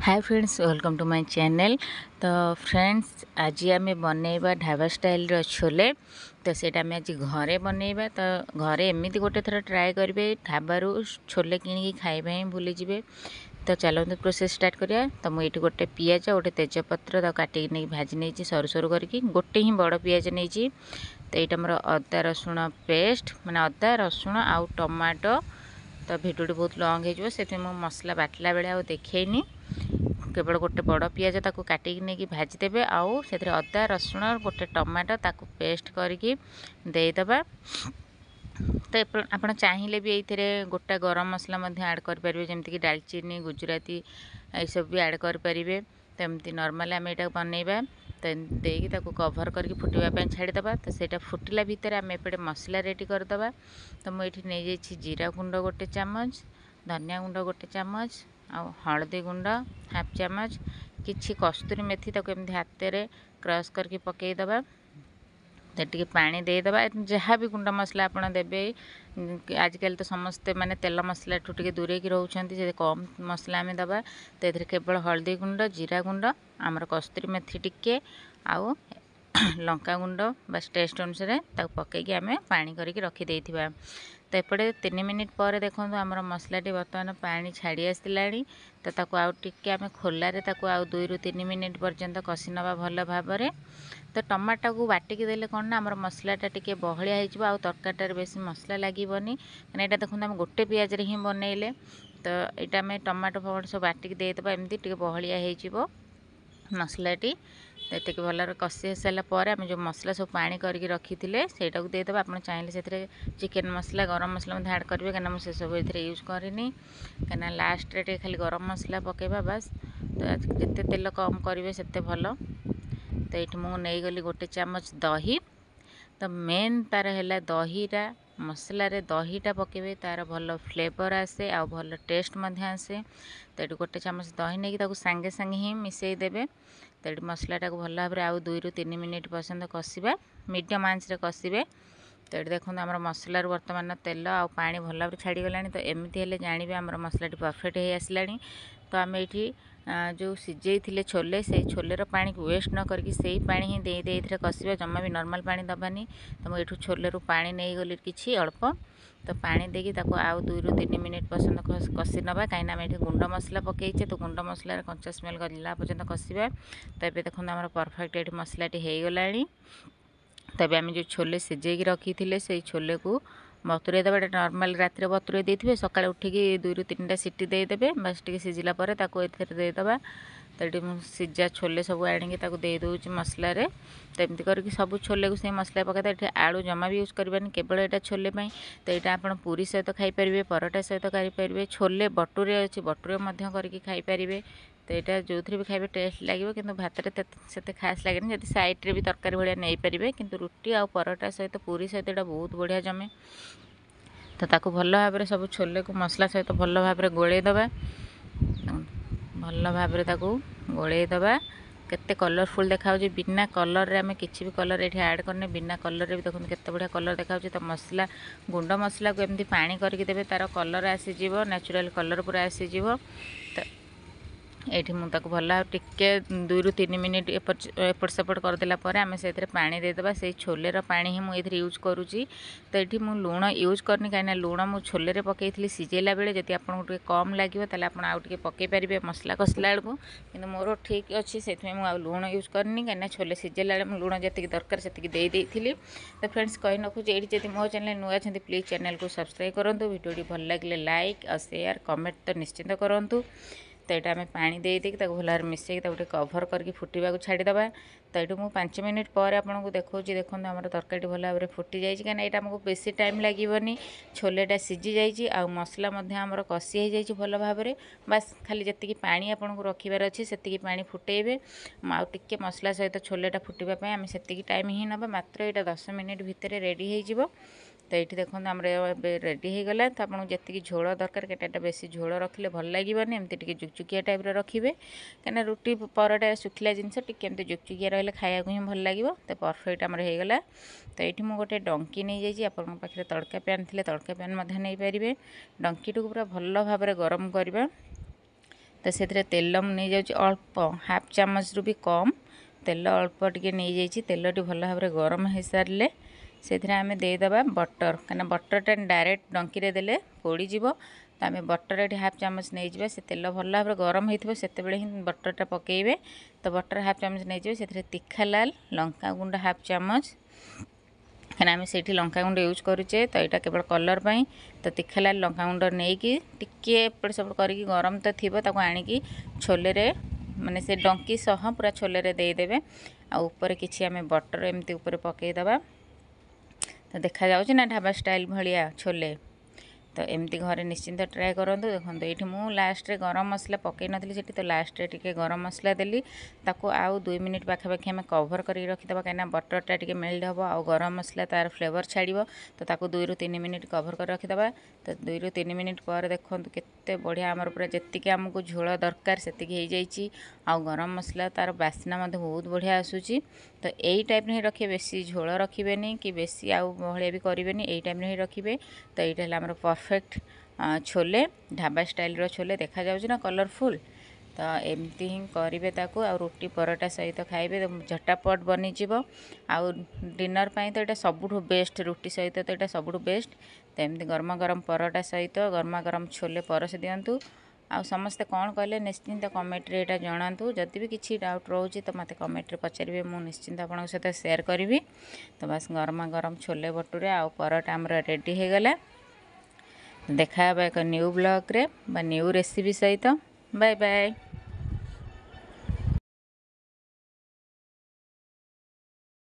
Hi friends, welcome to my channel. तो friends, आज आम बनइबा ढाबा स्टाइल छोले। तो सेटा आम आज घरे बनइबा। तो घरे एमती गोटे थर ट्राए करेंगे, ढाबारू छोले कि खाइबा ही भूली जाए। तो चलते प्रोसेस स्टार्ट करिया। तो मुझे गोटे पियाज गोटे तेजपत्र काटिक नहीं भाजी नहीं सरू सरू करके गोटे ही बड़ पियाज नहीं। तो यहाँ मोर अदा रसुण पेस्ट माने अदा रसुण आउ टमाटो। तो भिडियो बहुत लंग हो मसला बाटला बेले आ देखनी, केवल गोटे बड़ पियाज ताको काटिक नहीं भाजीदेवे। आउ से अदा रसुण गोटे टमाटो ताको पेस्ट करके देदेबा। तो आप चाहिए भी ये गोटा गरम मसला ऐड करेंगे, जमीक डालचीनी गुजराती ये सब भी ऐड करेंगे। तो एमती नॉर्मल आम यहाँ बनइबा। तो देकी कभर करके फुटवाई छाड़ीदे। तो सेटा फुटिला भितर आम एपटे मसला रेडी करदे। तो मुझे नहीं जाइए जीरा गुंड गोटे चामच, धनिया गुंड गोटे चामच, आउ हलदी गुंड हाफ चामच, किछि कस्तूरी मेथी ताको एमती हाथ में क्रश करके पकईदे। तो टी पानी देदेबा। जहाँ भी गुंड मसला आप देवे, आजिकल तो समस्ते माने तेल मसला ठू टे दूरे की रोचंती, से कम मसला आम दबा। तो ये केवल हलदी गुंड, जीरा गुंड, आमर कस्तूरी मेथी टिके आउ लंका गुंड बस टेस्ट अनुसार पकईकी आम पानी करके रखी। तो एपटे 3 मिनिट पर देखो आमर मसलाटी बर्तमान पानी छाड़ी आसला। तो ताको आउ टिके आम खोलारे ताको आउ 2 ରୁ 3 मिनिट पर्यंत कषि नवा भल भाव। तो टमाटा को बाटिकी देले कौन ना आमर मसलाटा टिके बहलिया हो आउ तरकारीटार बेसी मसला लगे यहाँ देखो आम गोटे पियाज ही बनइले। तो यहाँ आम टमाटो फमाटो सब बाटिकी देदेबा, एमती टिके बहलिया हो मसलाटी। तो ये भल कषि सारापर आम जो मसला सब पानी करके रखी थे सेटा को देदेबा। आप चाहिए से चिकेन मसला गरम मसला ऐड करेंगे, कहीं मुझे सब ये यूज करनी कहीं लास्ट रे खाली गरम मसला पकेबा बस। तो जिते तेल कम करेंगे सेते भल। तो ये मुझे नहीं गली गोटे चामच दही। तो मेन तार है दहीटा मसला रे दहीटा पकेबे, तार भल फ्लेवर आसे आ भल टेस्ट आसे। तो ये गोटे चामच दही नहीं सांगे सांगे ही मिसई देबे। तो ये मसलाटा को भल भाव आउ 2 ରୁ 3 मिनिट पर्यंत कषिबा, मीडियम आंच रे कषिबे। तो ये देखो आम मसलार बर्तमान तेल आ पानी भल भाव छाड़गला। तो एमती हेल्ले जानवे आम मसलाटी परफेक्ट हो आसला। तो आम ये जो सीझे थे छोले, से छोलेर पानी को वेस्ट न करके सही पानी ही दे कषिबा, जमा भी नॉर्मल पानी दबानी। तो मुझे ये छोलेरू पानी नहीं गली किसी अल्प। तो पानी देकी आउ 2 ରୁ 3 मिनिट पर्यंत कषि नवा, कहीं आम ये गुंड मसला पकईचे। तो गुंड मसलार कंचा स्मेल गला पर्यंत कषिबा। तो ये देखो आम परफेक्ट ये मसलाटी हो गला। तब आम जो छोले सीझे रखी थे से छोले को बतुरे देवा। नॉर्मल रात में बतुरे देते सका उठिकी 2 ରୁ 3टा सीटी देदेवे, बस टे सीझला देदेबा। तो ये सीझा छोले सब आनिकी दे दूँ मसला। तो एमती करके सब छोले को से मसला पकाता। ये आलू जमा भी यूज करवानी, केवल यहाँ छोले। तो यहाँ आप पूरी सहित खाईपारे, परोटा सहित खाईपारे, छोले बटुरे अच्छी बटुरे करके खाईपारे। तो यहाँ जो थी भी खाइबे टेस्ट लगे, कि भात से खास लगे जब साइड्रे भी तरकारी भाया नहीं पारे। कि रुटी आ परोटा सहित पूरी सहित यहाँ बहुत बढ़िया जमे। तो ताको भल भाव सब छोले को मसला सहित भल भाव गोलैदबा। भल भाव गोलैदबा। केते कलरफुल देखा, बिना कलर रे आम किसी भी कलर ये ऐड करने, बिना कलर रे भी देखो केते बढ़िया कलर देखा। तो मसला गुंड मसला को एमती पानी करके देवे, तार कलर आसीज, नेचुरल कलर पूरा आसीज। तो ये मुझे भल टिके 2 ରୁ 3 मिनिट एपट सेपट करदेला आम से पानी देदेबा। से छोलेर पानी ही मुझे यूज करुँची। तो ये मुझे लुण यूज करनी, कहीं लुण मुझे छोले पकई सीझेला बेले जब आपको टे कम लगे ताले आप आउ टे पकई पारे मसला कषला बेलू। कि मोर ठीक अच्छी से मुझे लुण यूज करनी, कहीं छोले सीझेला बेले लुण जी दरकार से देती। तो फ्रेंड्स कही रखुच्छी, ये जब मो चैनल नुआ अच्छे प्लीज चैनल को सब्सक्राइब करूँ। वीडियो भल लगे लाइक और शेयर कमेंट तो निश्चिंत करूँ। तो यहाँ आम पानी देकी भल भाव मिसई कभर करके फुटवा छाड़ीदे। तो ये मुझे 5 मिनिट पर आपको देखा, देखो आम तरकारी भल भाव फुटी जाए, कहीं यहाँ आमको बेसी टाइम लगे। छोलेटा सीझी जाइए आ मसला आमर कषि हो जाए भल भाव। बस खाली जी पानी आपको रखार अच्छे से पानी फुटेबे। आउे मसला सहित छोलेटा फुटापी आम से टाइम ही ना, मात्र यहाँ 10 मिनिट भितर रेडी हो। तो ये देखो आम रेडी हो गला। तो आपको जी झोल दरकार, केटा बेसी झोल रखिले भल लगे, एमती टे जुकजुकिया टाइप रखिए। कहीं रुटी परोटा शुखिला जिनस टी जुकजुकिया रही खाया ही भल लगे। तो परफेक्ट आमर हो गला। तो ये मुझे गोटे डंकी नहीं जाइए, आपरे तड़का पैन थे तड़का पैन नहीं पारे। डंकी को पूरा भल भाव गरम करवा। तो से तेल नहीं जाऊँ अल्प हाफ चामच रु भी कम तेल अल्प टिके नहीं जाइए तेल टी भल भाव गरम हो सारे से आम देदेबा बटर कहीं बटरटा डायरेक्ट डंकी देले पोड़ीज तो आम बटर ये हाफ चामच नहीं जावा से तेल भल भाव गरम हो से ही बटरटा पकेबे तो बटर हाफ चामच नहीं जाए से तीखा लाल लंका गुंड हाफ चामच कहीं आम से लंका गुंड यूज करुचे तो यहाँ केवल कलर पाई तो तीखा लाल लंका गुंड नहीं कि टिके एपट सेपट कर गरम तो थी आणिकी छोले माने से डंकी सह पूरा छोले देदेवे आपर किसी आम बटर एमती ऊपर पकईदबा तो देखा जाऊँ ना ढाबा स्टाइल भाया छोले तो एमती घरे निश्चिंत ट्राए करूँ देखो ये मुझे लास्ट रे गरम मसला पकई नी से तो लास्ट रे टिके गरम मसला देली ताको आउ 2 मिनिट पाखापाखि आम कभर कर रखीदा कहीं बटरटा टिके मेल्ट हम आ गरम मसला तार फ्लेवर छाड़ तो ताको 2 ରୁ 3 मिनिट कभर कर रखीदा तो 2 ରୁ 3 मिनिट पर देखो केते बढ़िया आमर पूरा जी आमको झोल दरकार से आउ गरम मसला तार बास्ना बहुत बढ़िया आसूची तो यही टाइप ही रखिए बेसी झोल रखिए कि बेसी आउ भाया भी करेंगे यही टाइप ही रखिए तो यहाँ आमर परफेक्ट छोले ढाबा स्टाइल छोले देखा जाऊँ ना कलरफुल तो एमती ही करेंगे ताकू आ रोटी परोटा सहित खाइबे तो झटापट बनीज आउ डिनर पाई तो यहाँ सबुठ बेस्ट रुटी सहित तो यहाँ सबुठ बेस्ट तो एमती गरमा गरम परोटा सहित गरमा गरम छोले परस दिंतु आ समस्ते कौन कहले निश्चिंत कमेंट रे एटा जणातु जदि भी किसी डाउट रोचे तो मत कमेंट रे पचारे मुझे निश्चिंत आपन सहित शेयर करी तो बस गरमा गरम छोले भटूरे आ परोटा आमर रेडी हो गला देखा एक न्यू ब्लॉग रे न्यू रेसिपी सहित बाय बाय।